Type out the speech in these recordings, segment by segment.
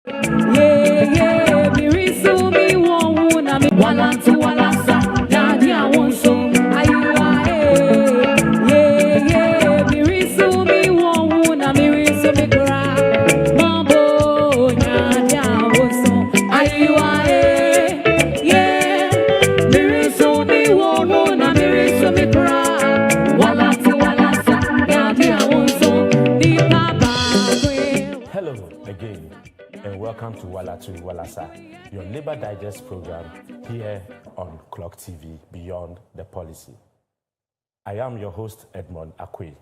Yeah, yeah, me risu mi won't mi Walatu Walasa, daddy I want so. Ayiwa, yeah, yeah, me risu mi won't mi risu mi kura. Mambo, daddy I want so. Ayiwa, yeah, me risu mi won't mi risu mi kura. Walatu Walasa, daddy I want so. Di papa kwe. Hello again, and welcome to Walatu Walasa, your Labour Digest program here on Clock TV Beyond the Policy. I am your host, Edmond Akwe.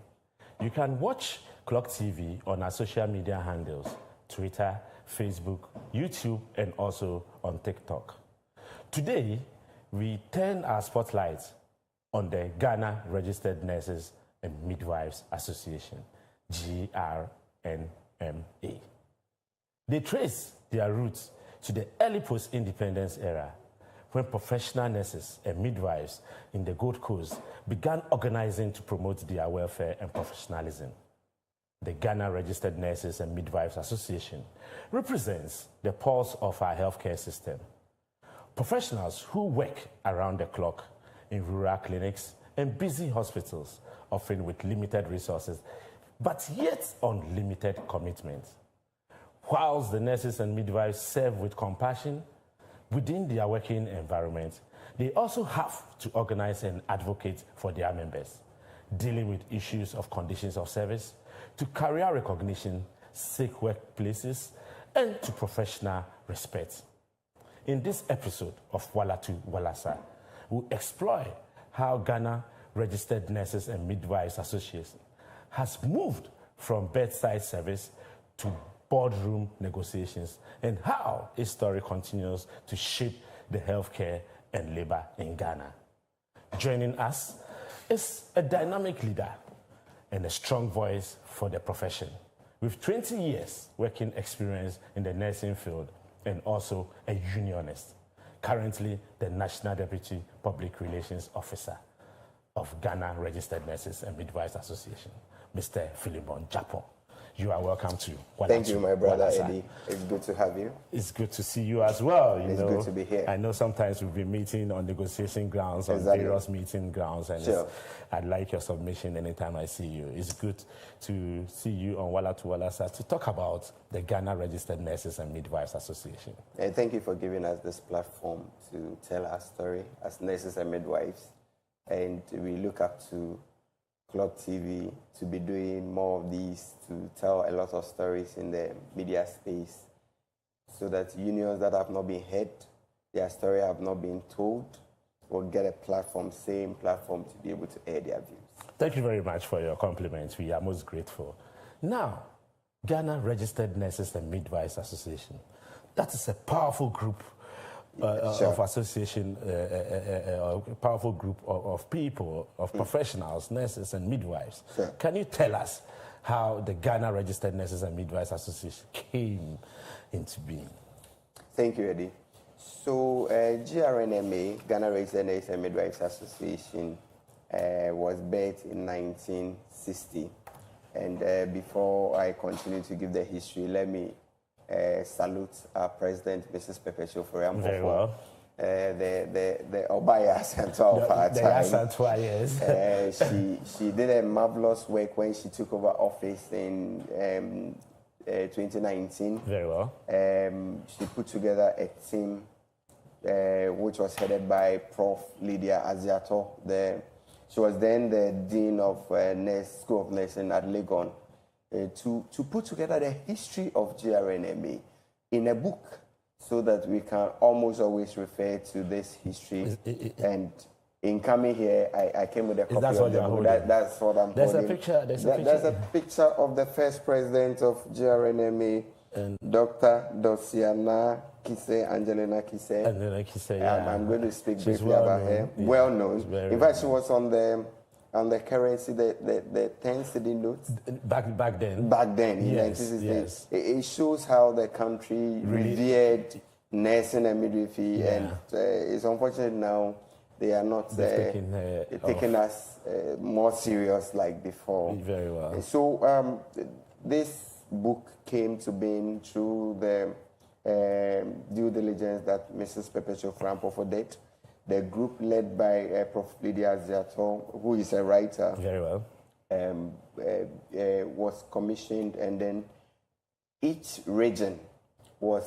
You can watch Clock TV on our social media handles, Twitter, Facebook, YouTube, and also on TikTok. Today, we turn our spotlight on the Ghana Registered Nurses and Midwives Association, GRNMA. They trace their roots to the early post-independence era when professional nurses and midwives in the Gold Coast began organizing to promote their welfare and professionalism. The Ghana Registered Nurses and Midwives Association represents the pulse of our healthcare system. Professionals who work around the clock in rural clinics and busy hospitals, often with limited resources, but yet unlimited commitment. Whilst the nurses and midwives serve with compassion within their working environment, they also have to organize and advocate for their members, dealing with issues of conditions of service, to career recognition, safe workplaces, and to professional respect. In this episode of Walatu Walasa, we'll explore how Ghana Registered Nurses and Midwives Association has moved from bedside service to boardroom negotiations, and how its story continues to shape the healthcare and labor in Ghana. Joining us is a dynamic leader and a strong voice for the profession, with 20 years working experience in the nursing field and also a unionist, currently the National Deputy Public Relations Officer of Ghana Registered Nurses and Midwives Association, Mr. Philemon Japon. You are welcome to Walatu. Thank you, my brother Walasa. Eddie. It's good to have you. It's good to see you as well. It's good to be here. I know sometimes we've been meeting on negotiation grounds, on Exactly. various meeting grounds, and Sure. I'd like your submission anytime I see you. It's good to see you on Walatu Walasa to talk about the Ghana Registered Nurses and Midwives Association. And thank you for giving us this platform to tell our story as nurses and midwives. And we look up to Clock TV to be doing more of these, to tell a lot of stories in the media space so that unions that have not been heard, their story have not been told, will get a platform, same platform, to be able to air their views. Thank you very much for your compliments. We are most grateful. Now, Ghana Registered Nurses and Midwives Association. That is a powerful group of association, a powerful group of people, of professionals, nurses and midwives. Sure. Can you tell us how the Ghana Registered Nurses and Midwives Association came into being? Thank you, Eddie. So, GRNMA, Ghana Registered Nurses and Midwives Association, was birthed in 1960. And before I continue to give the history, let me salute our president, Mrs. Pepe Shoforiam. Very well. The Obaya Center of our time. She did a marvelous work when she took over office in 2019. Very well. She put together a team which was headed by Prof. Lydia Aziato. She was then the Dean of School of Nursing at Legon. To put together the history of GRNMA in a book so that we can almost always refer to this history. And in coming here, I came with a copy of the book. That's what I'm There's holding. a picture. There's a picture of the first president of GRNMA, Dr. Dosiana Kise, Angelina Kise. Angelina Kise, yeah. I'm going to speak briefly about her. Yeah. Well known. In fact, she was on the currency, the 10 cedi notes. Back then. Back then, in yes, 1960. yes. It shows how the country revered nursing and midwifery, and it's unfortunate now they are not taking us more serious like before. Very well. So this book came to being through the due diligence that Mrs. Perpetual Frampofor did. The group led by Prof. Lydia Aziato, who is a writer, very well, was commissioned, and then each region was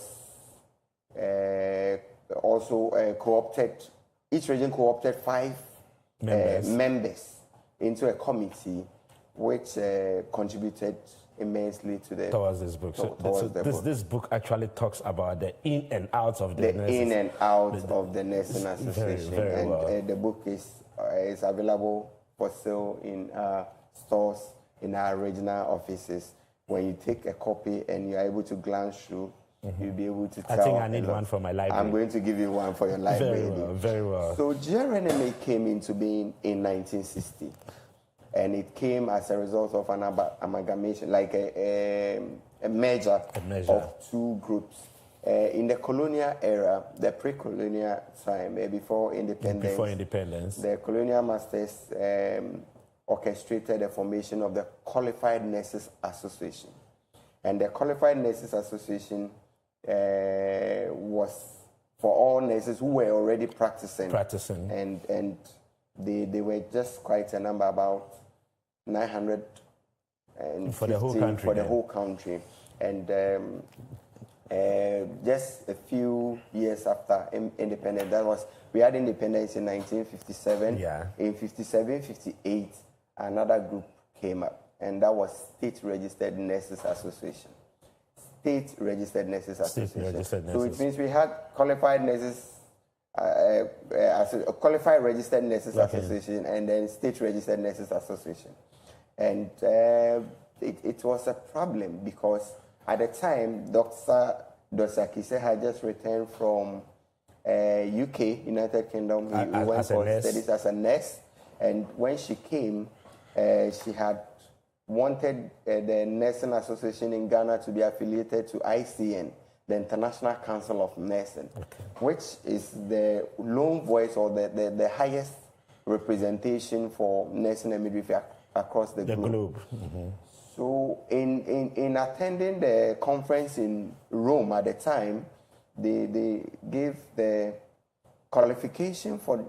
also co-opted. Each region co-opted 5 members into a committee, which contributed immensely to the towards this book. This book actually talks about the in and outs of the nurses. In and out of the Nursing Association. Very well. The book is available for sale in stores, in our regional offices. When you take a copy and you're able to glance through, you'll be able to tell. I think I need one for my library. I'm going to give you one for your library. Very well, very well. So GRNMA came into being in 1960. And it came as a result of an amalgamation, like a merger of 2 groups. In the colonial era, the pre-colonial time, before independence, the colonial masters orchestrated the formation of the Qualified Nurses Association. And the Qualified Nurses Association was for all nurses who were already practicing. And they were just quite a number, about 900 for the whole country. And just a few years after independence, we had independence in 1957. Yeah. In 57, 58, another group came up, and that was State Registered Nurses Association. State Registered Nurses Association. So it means we had qualified nurses. Qualified Registered Nurses Association, and then State Registered Nurses Association. And it was a problem because at the time, Dr. Dosakise had just returned from UK, United Kingdom. He went for studies as a nurse. And when she came, she had wanted the Nursing Association in Ghana to be affiliated to ICN, the International Council of Nursing, which is the lone voice or the highest representation for nursing and midwifery across the globe. So in attending the conference in Rome at the time, they gave the qualification for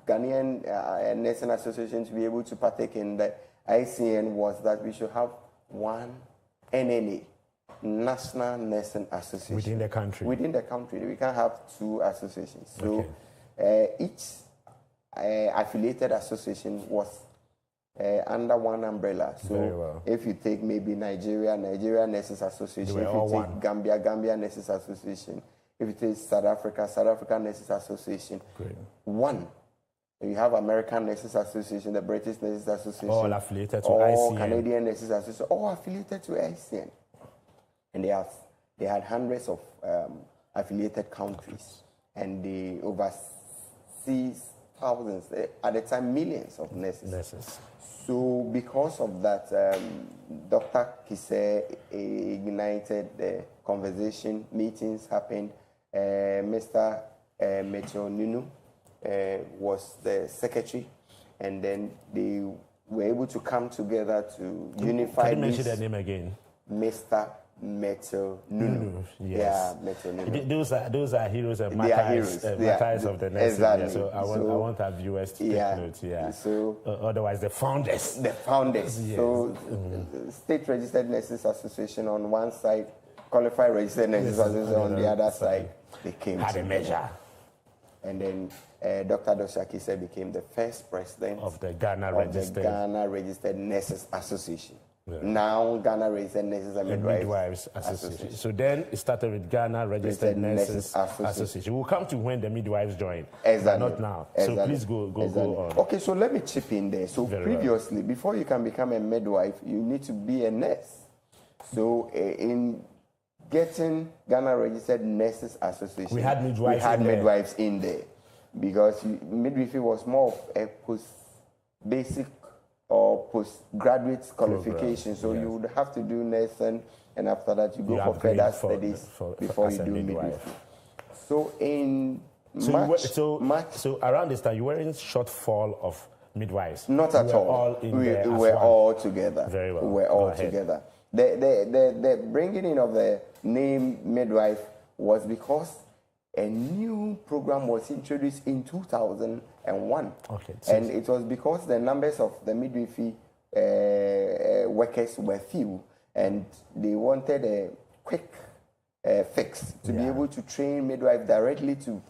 Ghanaian Nursing Association to be able to partake in the ICN was that we should have one NNA, National Nursing Association. Within the country? Within the country. We can't have 2 associations. So each affiliated association was under one umbrella. So if you take maybe Nigeria Nurses Association. If you take Gambia Nurses Association. If you take South Africa Nurses Association. One. You have American Nurses Association, the British Nurses Association. All affiliated to ICN. Canadian Nurses Association, all affiliated to ICN. And they had hundreds of affiliated countries. And they overseas thousands, at the time millions of nurses. So because of that, Dr. Kise ignited the conversation, meetings happened. Mr. Mecho Nunu was the secretary, and then they were able to come together to unify. Can you mention their name again? Mr. Mecho Nunu. Yes. Yeah, Mecho Nunu. Those are heroes and martyrs of the nursing. Exactly. So I want our viewers to take note. Yeah. So otherwise, the founders. The founders. Yes. So State Registered Nurses Association on one side, Qualified Registered Nurses Association on the other side. They came had a measure. And then Dr. Dosakise became the first president of the Ghana Registered Nurses Association. Yeah. Now Ghana Registered Nurses and Midwives Association. So then it started with Ghana Registered Nurses Association. We'll come to when the midwives joined. Exactly. But not now. Exactly. So please go on. Okay, so let me chip in there. So previously, before you can become a midwife, you need to be a nurse. So in getting Ghana Registered Nurses Association, we had midwives in there because midwifery was more of a post-basic or postgraduate qualification. So you would have to do nursing, and after that you go for further studies before you do midwifery. So in So around this time, you were in shortfall of midwives? Not at all. We were all together. Very well. We were all together. The bringing in of the name midwife was because a new program was introduced in 2001. Okay. And it was because the numbers of the midwifery workers were few, and they wanted a quick fix to be able to train midwives directly to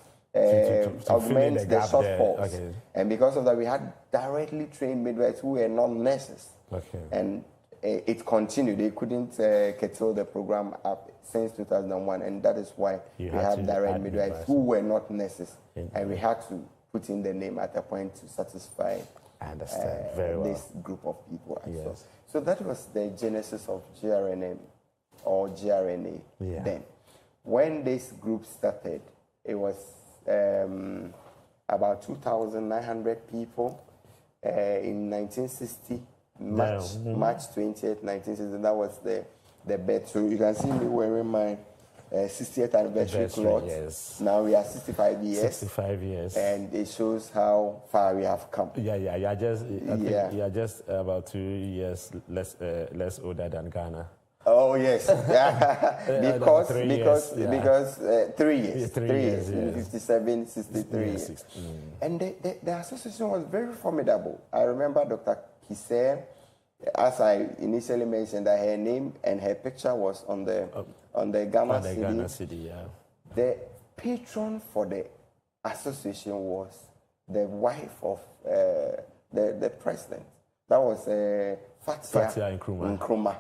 augment the shortfalls. Okay. And because of that, we had directly trained midwives who were not nurses. Okay. And it continued. They couldn't curtail the program up since 2001, and that is why we had direct midwives who were not nurses, and we had to put in the name at a point to satisfy this group of people. Yes. So that was the genesis of GRNM or GRNA then. When this group started, it was about 2,900 people in 1960. March 20th, 1960, that was the birth. So you can see me wearing my 60th anniversary cloth. Yes. Now we are 65 years. 65 years. And it shows how far we have come. Yeah. I think you are just about 2 years less older than Ghana. Oh yes, because 3 years, 57, 63 years. And the association was very formidable. I remember Dr. Kise, as I initially mentioned, that her name and her picture was on the Ghana CD. The patron for the association was the wife of the president. That was Fatia Nkrumah.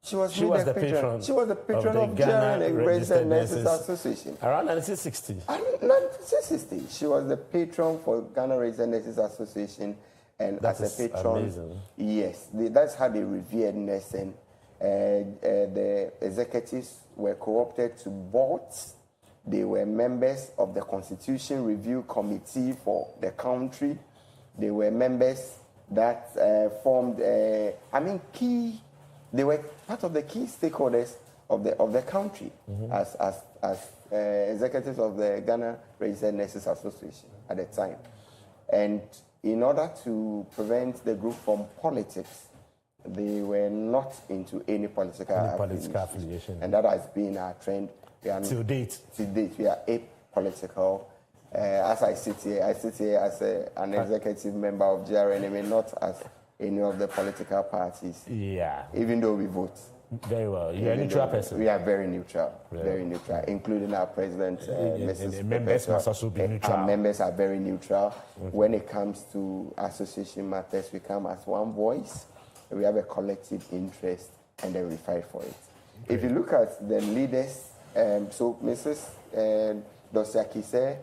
She was the patron. She was the patron of Ghana Registered Nurses Association. Around 1960. 1960. She was the patron for Ghana Registered Nurses Association, and as a patron, amazing. Yes, that's how they revered nursing. The executives were co-opted to boards. They were members of the Constitution Review Committee for the country. They were members that formed, key. They were part of the key stakeholders of the country as executives of the Ghana Registered Nurses Association at the time. And in order to prevent the group from politics, they were not into any political affiliation. And that has been our trend. Till date, we are apolitical. As I sit here as an executive member of GRNM, not as any of the political parties. Yeah. Even though we vote. Very well. You're a neutral person. We are very neutral. Very neutral, including our president, Mrs. Members must also be neutral. Our members are very neutral. When it comes to association matters, we come as one voice. We have a collective interest, and then we fight for it. If you look at the leaders, so Mrs. Dr. Kise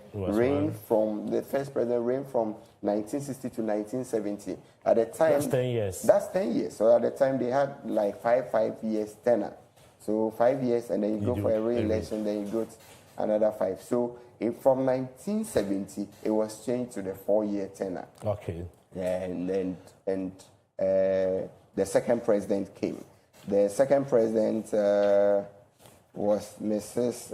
the first president reigned from 1960 to 1970. At the time, that's 10 years. That's 10 years. So at the time, they had like five years tenure. So 5 years, and then you go for a re-election, then you go to another 5. So from 1970, it was changed to the 4-year tenure. Okay. Yeah, and the second president came. The second president was Mrs.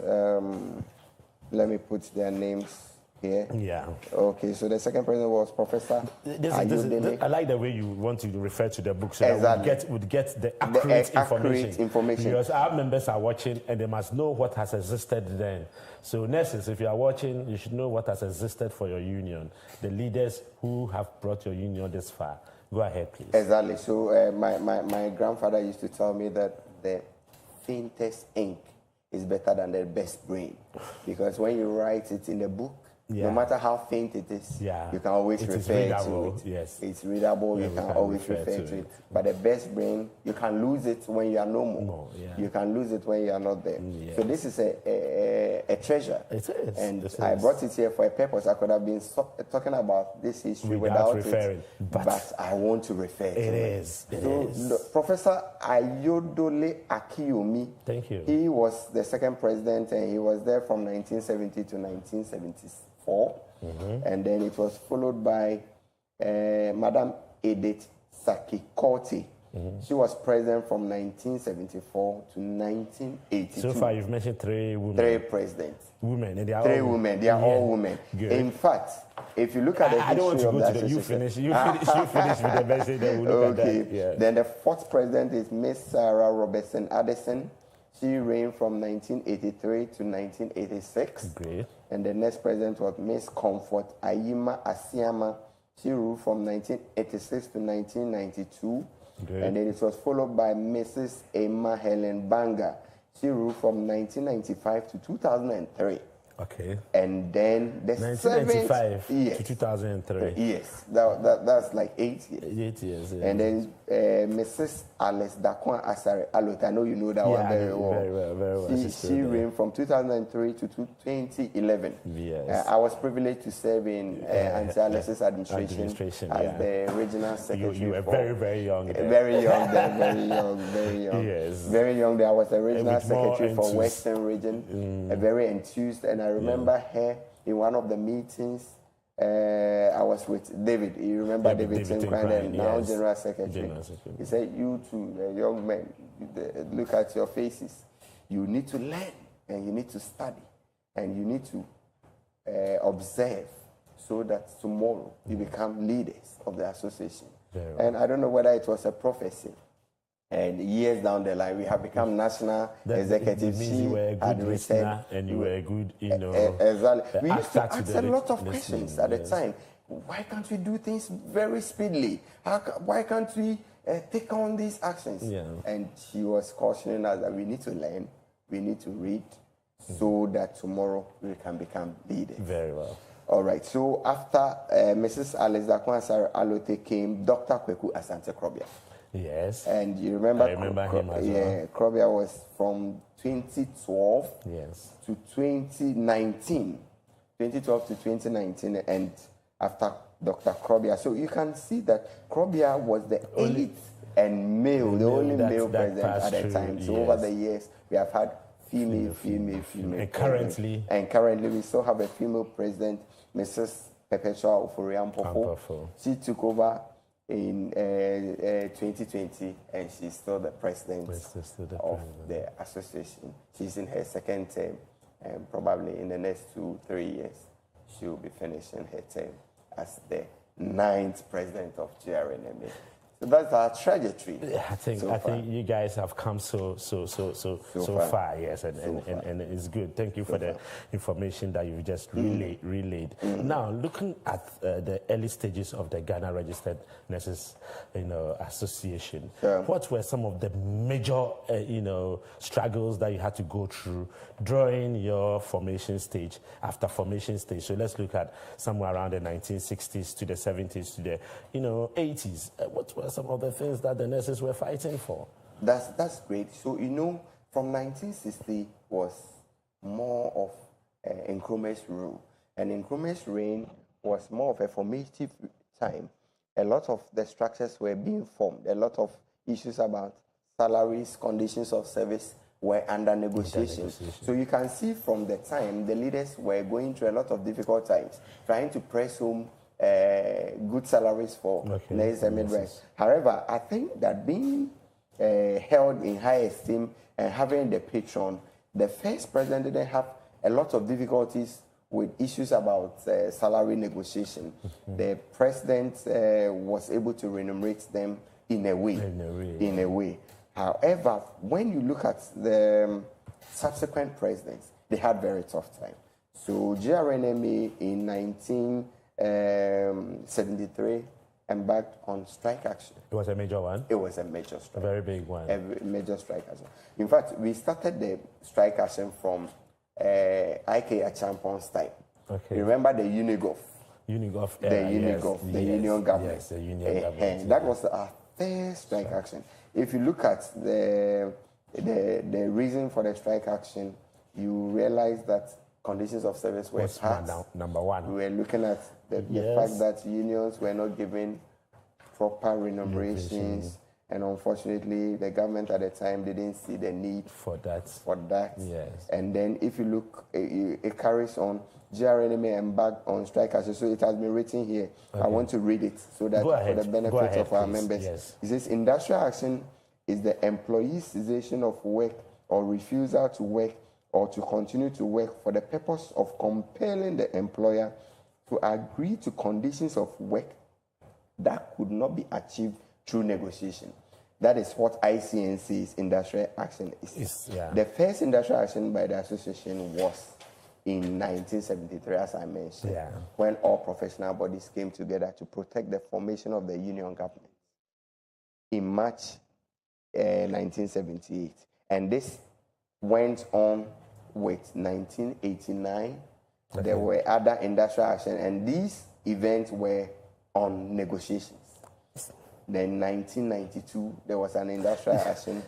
Let me put their names here. Yeah. Okay, so the second president was Professor. I like the way you want to refer to the book, so that we'd get the accurate information. Because our members are watching, and they must know what has existed then. So nurses, if you are watching, you should know what has existed for your union. The leaders who have brought your union this far. Go ahead, please. Exactly. So my grandfather used to tell me that the faintest ink is better than the best brain, because when you write it in the book, no matter how faint it is, you can always refer to it. Yes. It's readable, you can always refer to it. But the best brain, you can lose it when you are no more. You can lose it when you are not there. So this is a treasure. It is. And I brought it here for a purpose. I could have been talking about this history without referring, it, but I want to refer to it. So Professor Ayodele Akiyomi, thank you. He was the second president, and he was there from 1970 to 1974. And then it was followed by Madam Edith Sakikote. She was president from 1974 to 1982. So far, you've mentioned 3 women. 3 presidents. Women, and they are 3 women. They are all women. Good. In fact, if you look at the history of that, you finish with the message. Then we'll look at that. Yeah. Then the 4th president is Miss Sarah Robertson Addison. She reigned from 1983 to 1986. Great. And the next president was Miss Comfort Ayima Asiama. She ruled from 1986 to 1992. Great. And then it was followed by Mrs. Emma Helen Banga. She ruled from 1995 to 2003. Okay. And then the 1995 yes, to 2003. Yes, that's like 8 years. 8 years. Yeah. And then Mrs. Alice Dakwan Asare Alot, I know you know that one very well. Very well. She reigned from 2003 to 2011. Yes. I was privileged to serve in Auntie Alice's administration as the regional secretary. You were very, very young there. Very young there, very young. Yes. Very young there. I was the regional secretary for enthused. Western region, very enthused. And I remember her in one of the meetings. I was with David. You remember David Tinkran, now yes. General Secretary. He said, you two, young men, look at your faces. You need to learn and you need to study and you need to observe so that tomorrow you become leaders of the association. And I don't know whether it was a prophecy. And years down the line, we have become national executives. You were a good listener and you were a good, exactly. We used to ask a lot of questions at the time. Why can't we do things very speedily? Why can't we take on these actions? Yeah. And she was cautioning us that we need to learn, we need to read, so that tomorrow we can become leaders. Very well. All right. So after Mrs. Alice Dakwan Alote came Dr. Kweku Asante Krobia. Yes. And you remember? I remember him as well. Yeah, Krobia was from 2012 to 2019. 2012 to 2019, and after Dr. Krobia. So you can see that Krobia was the only male president at the time. So over the years, we have had female. And currently we still have a female president, Mrs. Perpetua Ofori-Ampofo. She took over in 2020, and she's still the president of the association. She's in her second term, and probably in the next 2-3 years, she will be finishing her term as the 9th president of GRNMA. So that's our trajectory. I think you guys have come so far, yes, and it's good. Thank you for the information that you've just relayed. Now, looking at the early stages of the Ghana Registered Nurses, Association, what were some of the major, struggles that you had to go through during your formation stage, after formation stage? So let's look at somewhere around the 1960s to the 70s to the, 80s. What were some of the things that the nurses were fighting for? That's great. So, from 1960 was more of Nkrumah's rule. And Nkrumah's reign was more of a formative time. A lot of the structures were being formed. A lot of issues about salaries, conditions of service were under negotiation. So you can see from the time the leaders were going through a lot of difficult times, trying to press home good salaries for nurses and midwives. However, I think that being held in high esteem and having the patron, the first president didn't have a lot of difficulties with issues about salary negotiation. The president was able to remunerate them in a way. However, when you look at the subsequent presidents, they had very tough time. So GRNMA in 1973 embarked on strike action. It was a major one? It was a major strike. A very big one. A major strike action. In fact, we started the strike action from IK Achampon's time. Okay. Remember the Unigov? The Union government. Yes, the Union government. That was our first strike action. If you look at the reason for the strike action, you realize that conditions of service were part. Number one. We were looking at the fact that unions were not given proper remunerations, and unfortunately, the government at the time didn't see the need for that. Yes. And then, if you look, it carries on. GRNMA embarked on strike action, so it has been written here. Okay. I want to read it so that for the benefit of our members. Yes. It says, industrial action is the employee's cessation of work or refusal to work or to continue to work for the purpose of compelling the employer to agree to conditions of work that could not be achieved through negotiation. That is what ICNC's industrial action is. The first industrial action by the association was in 1973, as I mentioned, when all professional bodies came together to protect the formation of the union government in March 1978. And this went on with 1989. There were other industrial action, and these events were on negotiations. Then 1992, there was an industrial action.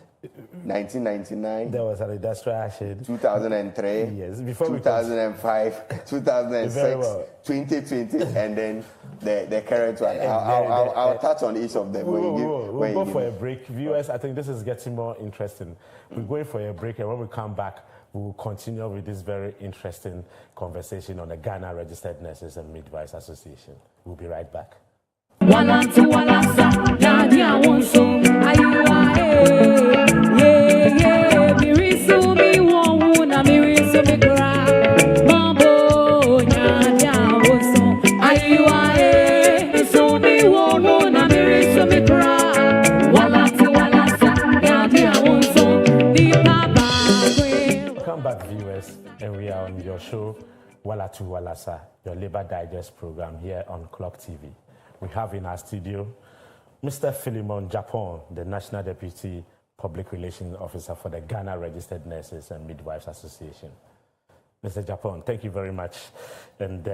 1999, there was an industrial action. 2003, yes, before 2005, 2006, 2020, and then the current one. I'll touch on each of them. We'll go for a break. Viewers, I think this is getting more interesting. We're going for a break, and when we come back, we'll continue with this very interesting conversation on the Ghana Registered Nurses and Midwives Association. We'll be right back. Walatu, Walasa, Daddy, I want some. Mirisu mi wonwu na mirisu mi kra. Mambo Daddy, I want some. Mirisu mi wonwu na mirisu mi kra. Walatu, Walasa, Daddy, I want some. Welcome back, viewers, and we are on your show, Walatu, Walasa, your Labor Digest program here on Clock TV. We have in our studio Mr. Philemon Japon, the National Deputy Public Relations Officer for the Ghana Registered Nurses and Midwives Association. Mr. Japon, thank you very much. And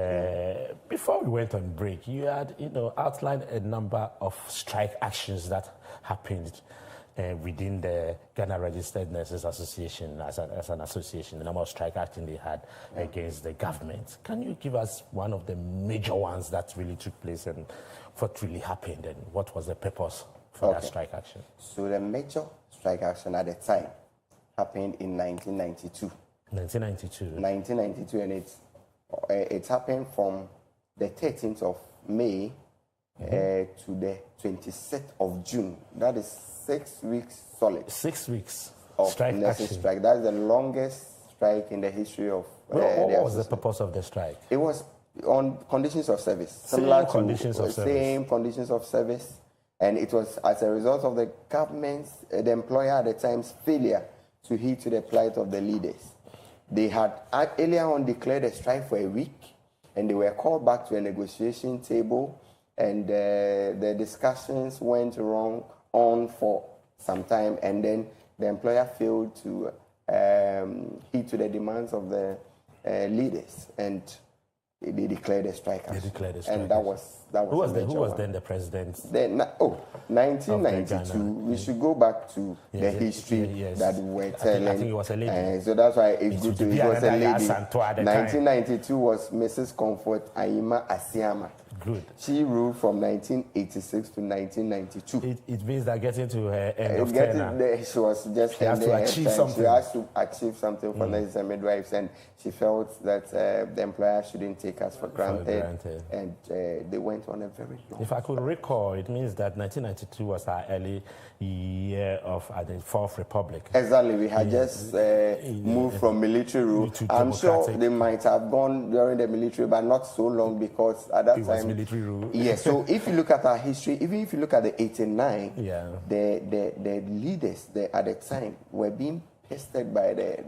before we went on break, you had outlined a number of strike actions that happened within the Ghana Registered Nurses Association as an association, the number of strike action they had against the government. Can you give us one of the major ones that really took place and what really happened and what was the purpose for that strike action? So the major strike action at the time happened in 1992. 1992, and it happened from the 13th of May to the 26th of June. That is 6 weeks solid. 6 weeks of strike action. Strike. That is the longest strike in the history of what was the purpose of the strike? It was on conditions of service. Same conditions of service. And it was as a result of the government's, the employer at the time's failure to heed to the plight of the leaders. They had earlier on declared a strike for a week, and they were called back to a negotiation table, and the discussions went on for some time, and then the employer failed to heed to the demands of the leaders, and they declared a strike action. And that was who was then the president? 1992. We should go back to the history that we were telling. I think it was a lady. So that's why it's good to it was a lady. 1992 was Mrs. Comfort Ayima Asiama. Good. She ruled from 1986 to 1992. It means that getting to her end of tenure. She was just she has to achieve something. She has to achieve something for nurses and midwives, and she felt that the employer shouldn't take us for granted. And they went on a very long. If I could recall, it means that 1992 was our early year of the Fourth Republic. Exactly. We had just moved from military rule. I'm sure they might have gone during the military, but not so long, because at that time military rule. Yes. So if you look at our history, even if you look at the 89, the leaders at the time were being pestered by the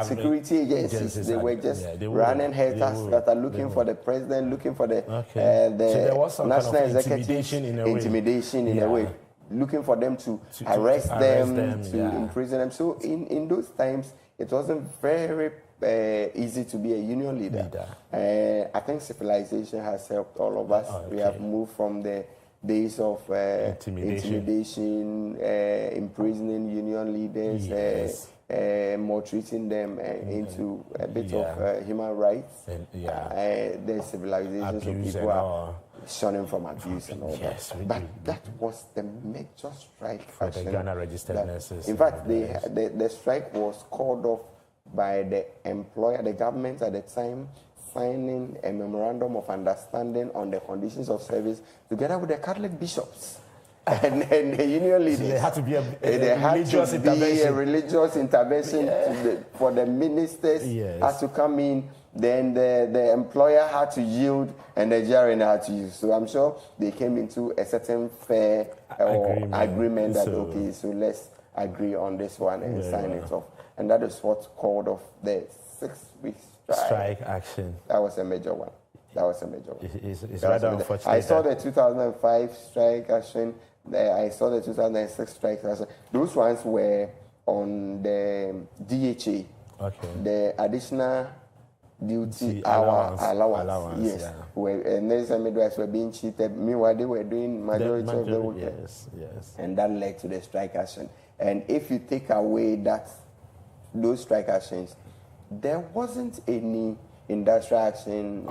security agencies. They were just running haters that are looking for the president, looking for the so there was some national kind of executive intimidation in a way, looking for them to arrest them, to imprison them. So in those times, it wasn't very easy to be a union leader. I think civilization has helped all of us. We have moved from the days of intimidation, imprisoning union leaders, maltreating them into a bit of human rights. The civilization, so people are shunning from abuse and all that. But that was the major strike for the Ghana Registered Nurses. In fact, the strike was called off by the employer, the government at the time, signing a memorandum of understanding on the conditions of service together with the Catholic bishops and the union leaders. So there had to be a religious intervention for the ministers. Had to come in Then the employer had to yield and the GRN had to use. So I'm sure they came into a certain fair agreement that, okay, so let's agree on this one and sign it off. And that is what's called of the 6-week strike action. That was a major one. It's rather unfortunate. I saw the 2005 strike action. I saw the 2006 strike action. Those ones were on the DHA, the additional duty hour allowance. Yes, yeah. Where nurses and midwives were being cheated. Meanwhile, they were doing majority of the work. Yes. And that led to the strike action. And if you take away those strike actions, there wasn't any industrial action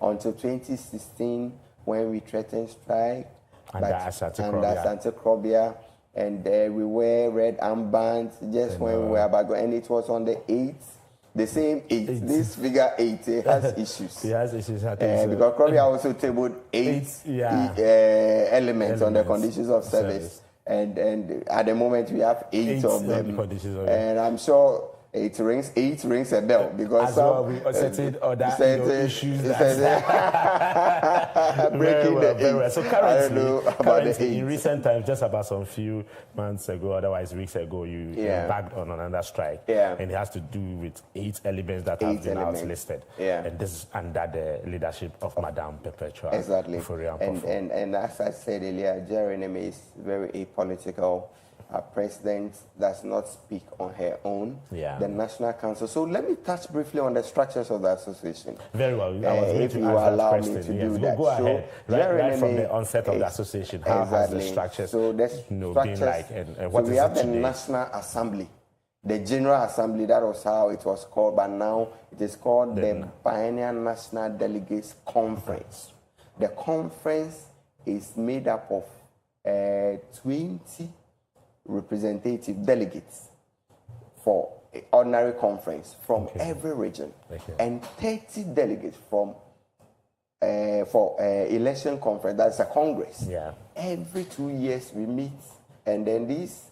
until 2016 when we threatened strike under anti-crobia, and we wear red armbands just when we were about going, and it was on the 8th, the same 8. This figure 8 has issues. It has issues. Because crobia also tabled 8 elements on the conditions of service. And at the moment we have 8 of them. And I'm sure 8 rings a bell, because as well we certain other issues breaking very well. So currently in recent times, just about some few months ago, otherwise weeks ago, you embarked on another strike, and it has to do with 8 elements that have been outlisted, and this is under the leadership of Madam Perpetua. Exactly. And as I said earlier, GRNM is very apolitical. Our president does not speak on her own. The National Council. So let me touch briefly on the structures of the association. Very well. If you allow me to do that. Go ahead. Right from the onset of the association, how has the structures, been like, and what is it today? We have the National Assembly, the General Assembly. That was how it was called, but now it is called the Biennial National Delegates Conference. The conference is made up of 20 representative delegates for ordinary conference from every region, and 30 delegates from for election conference. That's a congress. Every 2 years we meet, and then this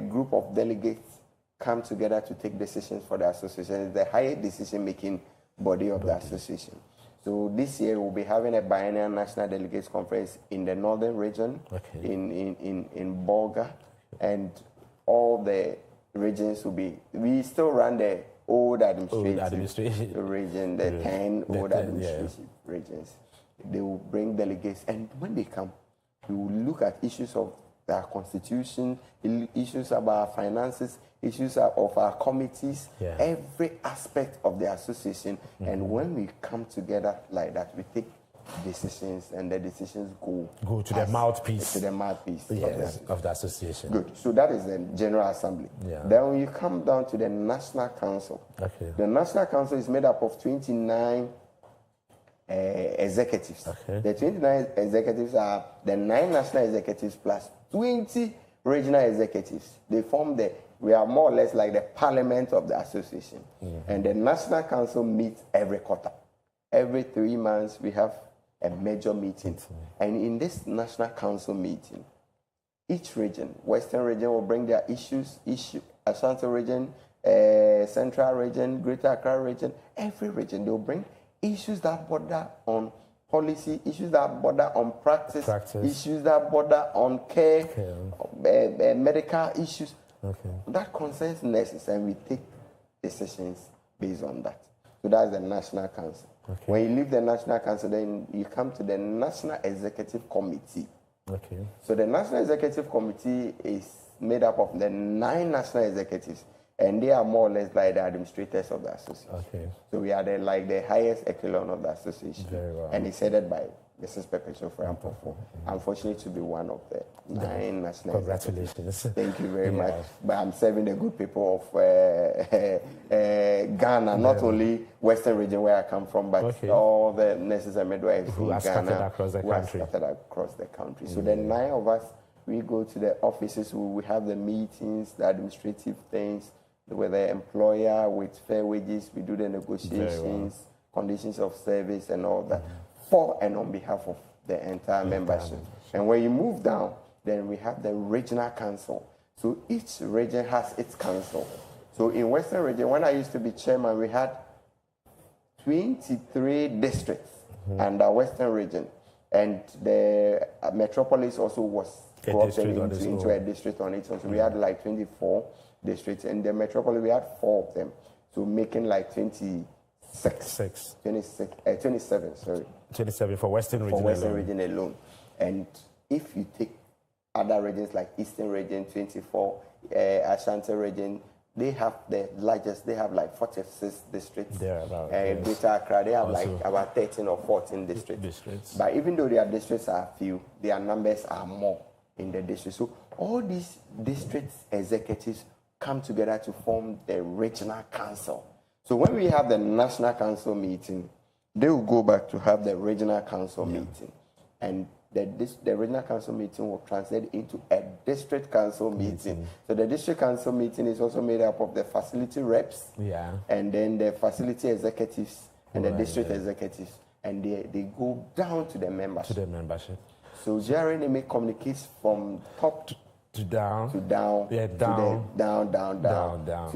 group of delegates come together to take decisions for the association. It's the highest decision-making body of the association. So this year we'll be having a biennial national delegates conference in the northern region, in Bolga, and all the regions will be. We still run the old administrative region, the 10 old administrative regions. They will bring delegates, and when they come, we will look at issues of our constitution, issues about our finances, issues of our committees, every aspect of the association. And when we come together like that, we take decisions, and the decisions go to the mouthpiece. To the mouthpiece of the association. Good. So that is the General Assembly. Then when you come down to the National Council, the National Council is made up of 29 executives. The 29 executives are the 9 national executives plus 20 regional executives. They form we are more or less like the parliament of the association. And the National Council meets every quarter. Every 3 months we have a major meeting. And in this National Council meeting, each region, Western region will bring their issues, Ashanti region, Central region, Greater Accra region, every region, they will bring issues that border on policy, issues that border on practice. Issues that border on care. Medical issues. That concerns nurses, and we take decisions based on that. So that's the National Council. When you leave the National Council, then you come to the National Executive Committee. So the National Executive Committee is made up of the 9 national executives, and they are more or less like the administrators of the association. So we are like the highest echelon of the association. And it's headed by Mrs. Perpetua Frampofo. Unfortunately, to be one of the 9 national Congratulations. Executives. Thank you very much. But I'm serving the good people of Ghana, not only Western region where I come from, but all the nurses and midwives who are scattered across the country. So the 9 of us, we go to the offices, we have the meetings, the administrative things, with the employer, with fair wages, we do the negotiations, conditions of service and all that, for and on behalf of the entire membership. And when you move down, then we have the regional council. So each region has its council. So in Western region, when I used to be chairman, we had 23 districts under Western region, and the metropolis also was co-opted into a district on its own. So we had like 24 districts, and the metropolis we had 4 of them, so making like 27. Sorry, 27 for Western region. For Western region alone, and if you take other regions like Eastern region, 24, Ashanti region, they have the largest. They have like 46 districts. Greater Accra, they have like about 13 or 14 districts. But even though their districts are few, their numbers are more in the district. So all these district executives come together to form the regional council. So when we have the national council meeting, they will go back to have the regional council meeting, and the regional council meeting will translate into a district council meeting. So the district council meeting is also made up of the facility reps, and then the facility executives and the district executives, and they go down to the membership. So GRNMA communicates from top to down, down to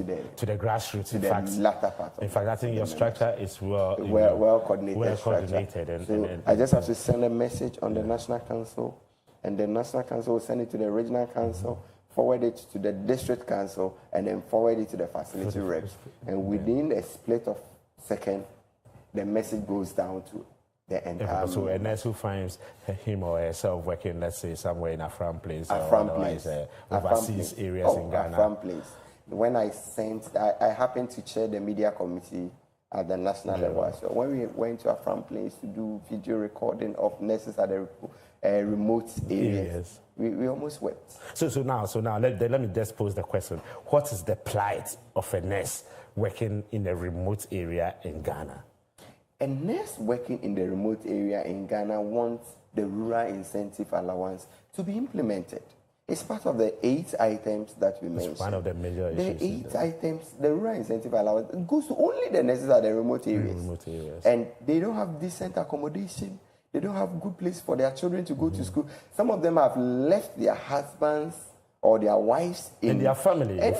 the grassroots. To the latter part. In fact, I think your structure is well coordinated. Well coordinated. So I just have to send a message on the National Council, and the National Council will send it to the Regional Council, forward it to the District Council, and then forward it to the facility reps. And within a split of second, the message goes down to the entire. So a nurse who finds him or herself working, let's say, somewhere in a farm place or overseas areas in Ghana. Farm place. When I happened to chair the media committee at the national level. So when we went to a farm place to do video recording of nurses at the remote areas, we almost wept. So now let me just pose the question: what is the plight of a nurse working in a remote area in Ghana? A nurse working in the remote area in Ghana wants the rural incentive allowance to be implemented. It's part of the 8 items that we mentioned. It's one of the major issues. The 8 items, the rural incentive allowance, goes to only the nurses at the remote areas. And they don't have decent accommodation. They don't have good place for their children to go to school. Some of them have left their husbands or their wives in their family, in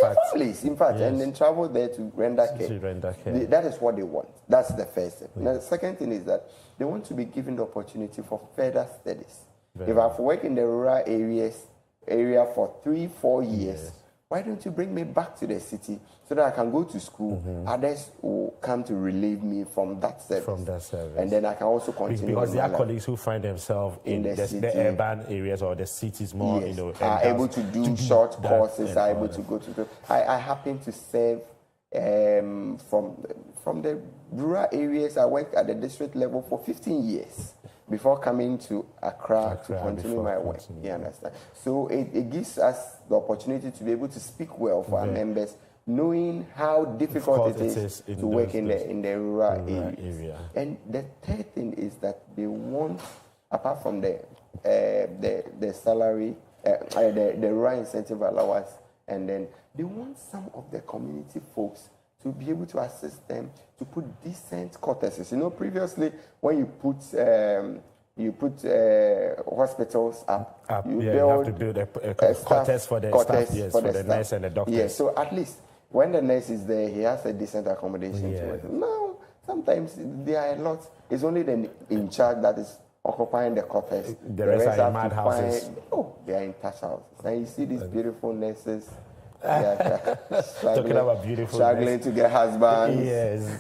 fact, and then travel there to render care. That is what they want. That's the first step. Now, the second thing is that they want to be given the opportunity for further studies. If I've worked in the rural area for 3-4 years, why don't you bring me back to the city so that I can go to school? Others will come to relieve me from that service. And then I can also continue. Because there are colleagues who find themselves in the urban areas or the cities more, are able to do short courses, are able to go to. I happen to serve from the rural areas. I worked at the district level for 15 years. Before coming to Accra to continue my work. You understand? So it gives us the opportunity to be able to speak well for our members, knowing how difficult it is to work in the rural area. And the third thing is that they want, apart from the salary, the rural incentive allowance, and then they want some of the community folks to be able to assist them to put decent courtesies. Previously when you put hospitals up, you have to build a quarters for the staff, for the nurse and the doctor. Yes, so at least when the nurse is there, he has a decent accommodation to work. Now, sometimes there are a lot. It's only the in charge that is occupying the quarters. The rest are in mad houses. They are in touch houses. And you see these beautiful nurses. Talking about beautiful, struggling to get husbands,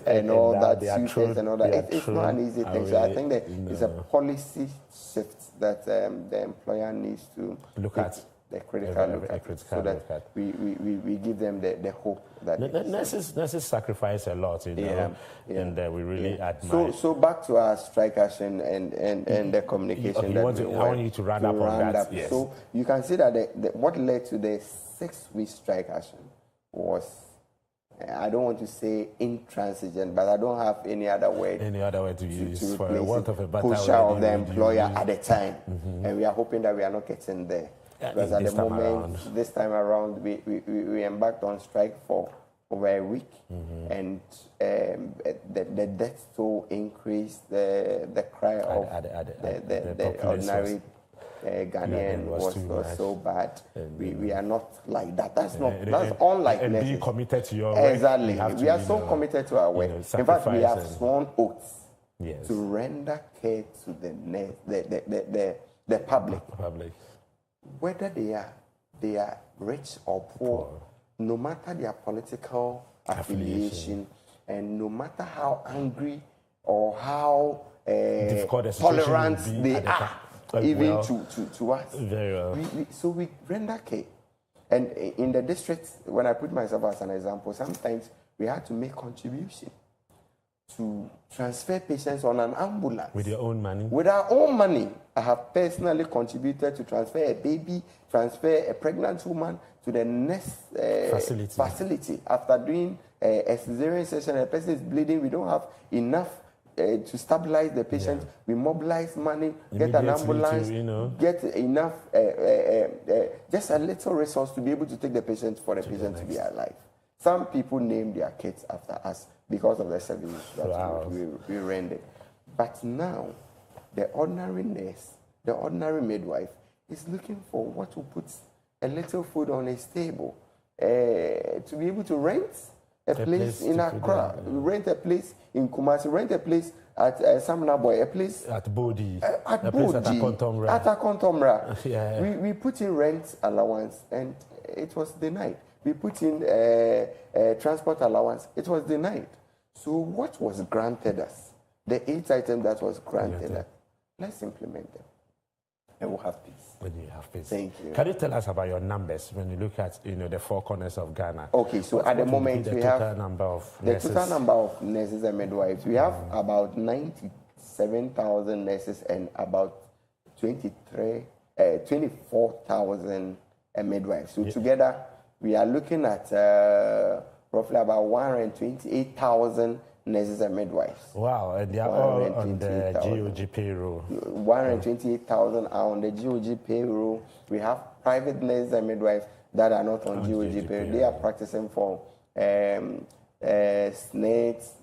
and all that, suitors and all that. It's not an easy thing. So I think that it's a policy shift that the employer needs to look at. The critical look at, so that we give them the hope that nurses sacrifice a lot, and we really admire. So back to our strike action and the communication. I want you to round up on that. Yes. So you can see that what led to the 6-week strike action was, I don't want to say intransigent, but I don't have any other word to use for a want of a better push out of the employer at the time, and we are hoping that we are not getting there. Because at the moment, this time around, we embarked on strike for over a week, and the death toll increased, the cry of the ordinary Ghanaian was too much. so bad. And, We are not like that. That's unlike and nurses. being committed to your work. Exactly. You have to, We are so committed to our work. In fact, we have sworn oaths to render care to the public. Whether they are rich or poor, no matter their political affiliation, and no matter how angry or how tolerant they are, even to us. Very well. So we render care. And in the district, when I put myself as an example, sometimes we had to make contribution to transfer patients on an ambulance. With your own money? With our own money. I have personally contributed to transfer a baby, transfer a pregnant woman to the next facility. After doing a cesarean session, a person is bleeding, we don't have enough to stabilize the patient. We mobilize money, get an ambulance, get enough, just a little resource to be able to take the patient for the patient to be alive. Some people name their kids after us because of the service that we rendered. But now, the ordinary nurse, the ordinary midwife, is looking for what to put a little food on his table, to be able to rent a place in Accra, rent a place in Kumasi, rent a place at Samnaboy, a place at Bodi, at Akontomra. We put in rent allowance and it was denied. We put in transport allowance, it was denied. So what was granted us, the 8 items that was granted us, let's implement them and we'll have peace. When you have peace. Thank you. Can you tell us about your numbers when you look at the 4 corners of Ghana? Okay, so at the moment we have the total number of nurses and midwives. We have about 97,000 nurses and about 24,000 midwives. So together we are looking at roughly about 128,000 nurses and midwives. Wow, and they are all on the GOG payroll. 128,000 are on the GOG payroll. We have private nurses and midwives that are not on GOG payroll. They are practicing for SNAIDS,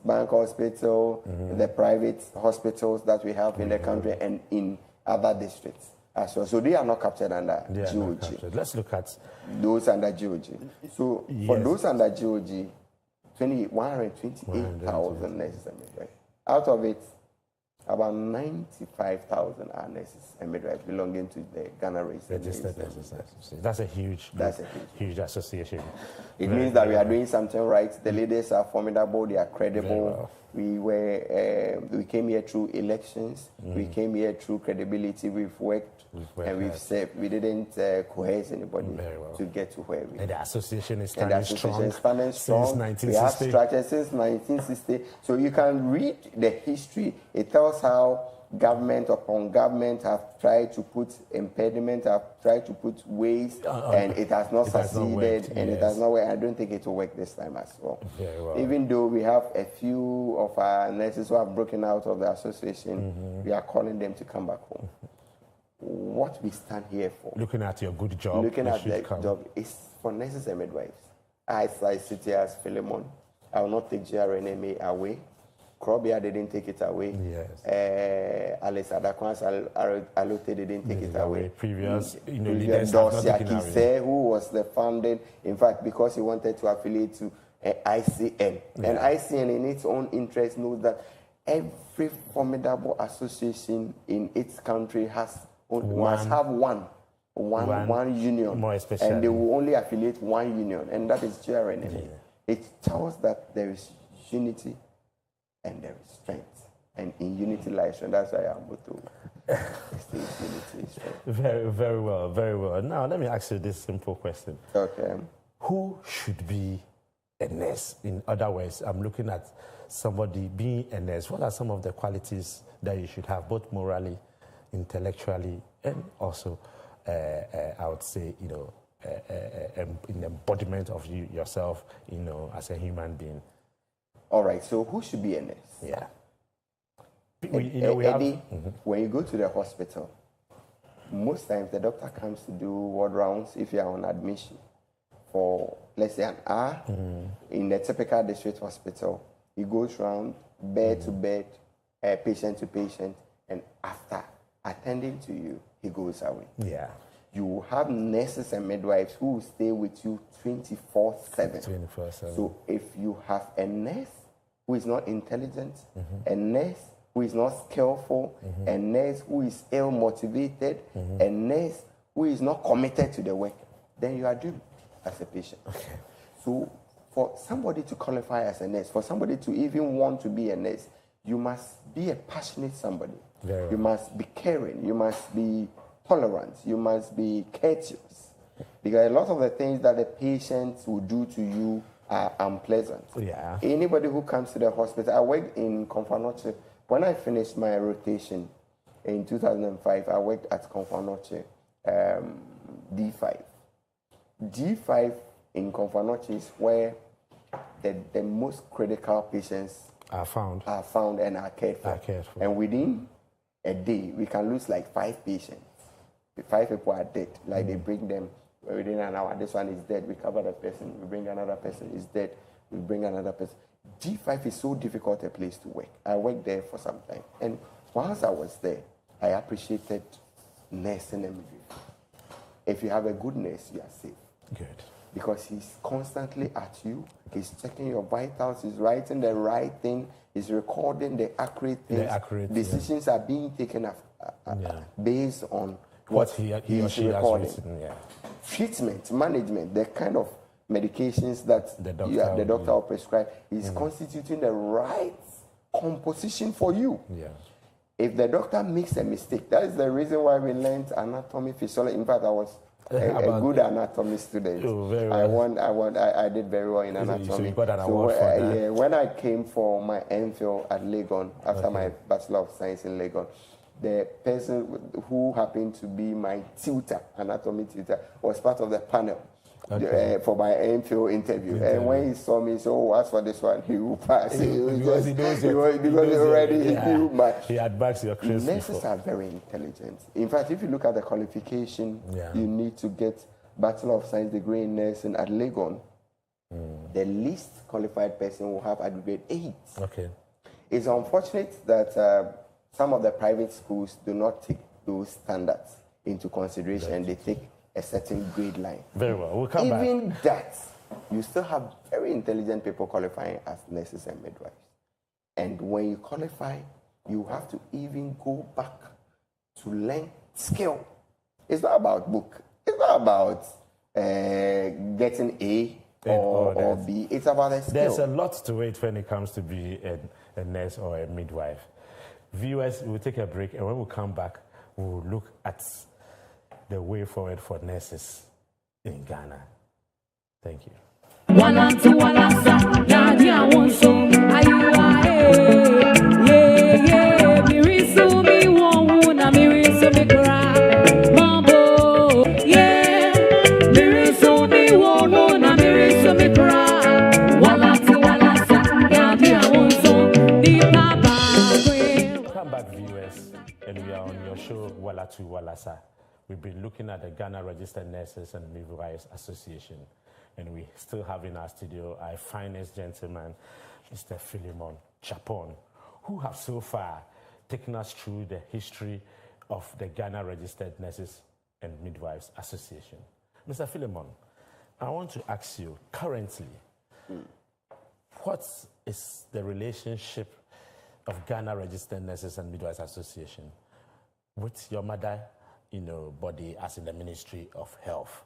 Bank Hospital, the private hospitals that we have in the country and in other districts as well. So they are not captured under GOG. Let's look at those under GOG. So for those under GOG, 128,000 nurses and midwives. Out of it, about 95,000 are nurses and midwives belonging to the Ghana Registered Nurses. That's a huge association. It means that we are doing something right. The leaders are formidable. They are credible. We came here through elections. We came here through credibility. We've worked and we've served. We didn't coerce anybody to get to where we are. And the association is standing strong since 1960. We have structured since 1960. So you can read the history. It tells how government upon government have tried to put impediments, have tried to put ways, and it has not succeeded, and it has not worked. I don't think it will work this time as well. Even though we have a few of our nurses who have broken out of the association, we are calling them to come back home. What we stand here for, looking at your good job, job is for nurses and midwives. As I sit here as Philemon, I will not take GRNMA away. Krobia didn't take it away. Alice Adakwans Alote didn't take it away. Previous leaders have not taken it away. Who was the founding, in fact, because he wanted to affiliate to ICN. And ICN, in its own interest, knows that every formidable association in its country must have one union. More especially. And they will only affiliate one union, and that is GRNMA. It tells that there is unity and there is strength. And in unity lies strength. That's why I'm able to unity is strength. Very, very well, very well. Now, let me ask you this simple question. Okay. Who should be a nurse? In other words, I'm looking at somebody being a nurse. What are some of the qualities that you should have, both morally, intellectually, and also, I would say, in embodiment of yourself, as a human being? All right, so who should be a nurse? Yeah. Eddie, when you go to the hospital, most times the doctor comes to do ward rounds if you are on admission for, let's say, an hour. In the typical district hospital, he goes round bed to bed, patient to patient, and after attending to you, he goes away. Yeah. You have nurses and midwives who will stay with you 24/7. 24/7. So if you have a nurse who is not intelligent, a nurse who is not skillful, a nurse who is ill-motivated, a nurse who is not committed to the work, then you are doomed as a patient. Okay. So for somebody to qualify as a nurse, for somebody to even want to be a nurse, you must be a passionate somebody. Very well. You must be caring. You must be tolerant. You must be courteous. Because a lot of the things that the patients will do to you are unpleasant. Yeah. Anybody who comes to the hospital, I worked in Confanoche. When I finished my rotation in 2005, I worked at Confanoche D5. D5 in Confanoche is where the most critical patients Are found and are cared for. And within a day, we can lose like 5 patients. The 5 people are dead. Like they bring them within an hour. This one is dead. We cover the person. We bring another person. Is dead. We bring another person. G5 is so difficult a place to work. I worked there for some time. And whilst I was there, I appreciated nursing and midwifery. If you have a good nurse, you are safe. Good. Because he's constantly at you. He's checking your vitals. He's writing the right thing. He's recording the accurate things. Decisions are being taken based on what he or she recording. Has written, yeah. Treatment, management, the kind of medications that the doctor will prescribe is constituting the right composition for you. Yeah. If the doctor makes a mistake, that is the reason why we learned anatomy, physiology. In fact, I was a good anatomy student. Oh, very well. I did very well in anatomy. So you got an award for that. Yeah, when I came for my MPhil at Legon, after my Bachelor of Science in Legon, the person who happened to be my tutor, anatomy tutor, was part of the panel for my MPhil interview. And when he saw me, he said, "Oh, as for this one, he will pass." Because he had backed your credits. Nurses are very intelligent. In fact, if you look at the qualification, you need to get Bachelor of Science degree in nursing at Legon. The least qualified person will have aggregate 8. Okay. It's unfortunate that some of the private schools do not take those standards into consideration. They take a certain grade line. Very well. We'll come back. Even that, you still have very intelligent people qualifying as nurses and midwives. And when you qualify, you have to even go back to learn skill. It's not about book. It's not about getting A or B. It's about a skill. There's a lot to it when it comes to be a nurse or a midwife. Viewers, we'll take a break, and when we come back, we'll look at the way forward for nurses in Ghana. Thank you. Walatu, Walasa, Daddy, I want some. Yeah. Mirisu, me won't, Mirisu, me cry. Mambo, yeah. Mirisu, me won't, Mirisu, me cry. Walatu, Walasa, Daddy, I want some. Welcome back, viewers, and we are on your show, Walatu, Walasa. We've been looking at the Ghana Registered Nurses and Midwives Association, and we still have in our studio our finest gentleman, Mr. Philemon Chapon, who have so far taken us through the history of the Ghana Registered Nurses and Midwives Association. Mr. Philemon, I want to ask you, currently, what is the relationship of Ghana Registered Nurses and Midwives Association with your mother, body, as in the Ministry of Health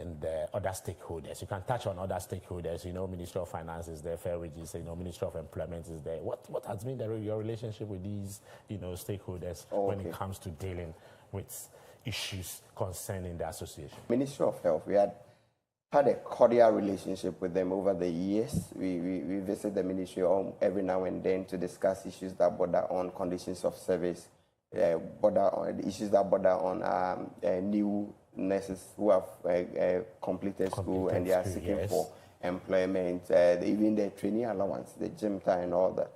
and the other stakeholders? You can touch on other stakeholders, Ministry of Finance is there, Fair Wages, Ministry of Employment is there. What has been your relationship with these, stakeholders when it comes to dealing with issues concerning the association? Ministry of Health, we had a cordial relationship with them over the years. We visit the ministry every now and then to discuss issues that border on conditions of service, border on issues that border on new nurses who have completed school and they are seeking for employment, even the training allowance, the gym time and all that.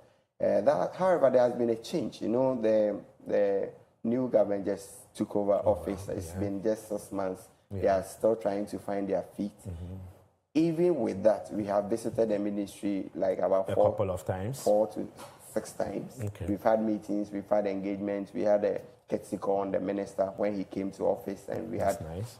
However, there has been a change. The new government just took over office. It's been just 6 months. They are still trying to find their feet. Even with that, we have visited the ministry like about a couple of times. 4 to 6 times. Okay. We've had meetings, we've had engagements, we had a Ketsikon, the minister, when he came to office, and we had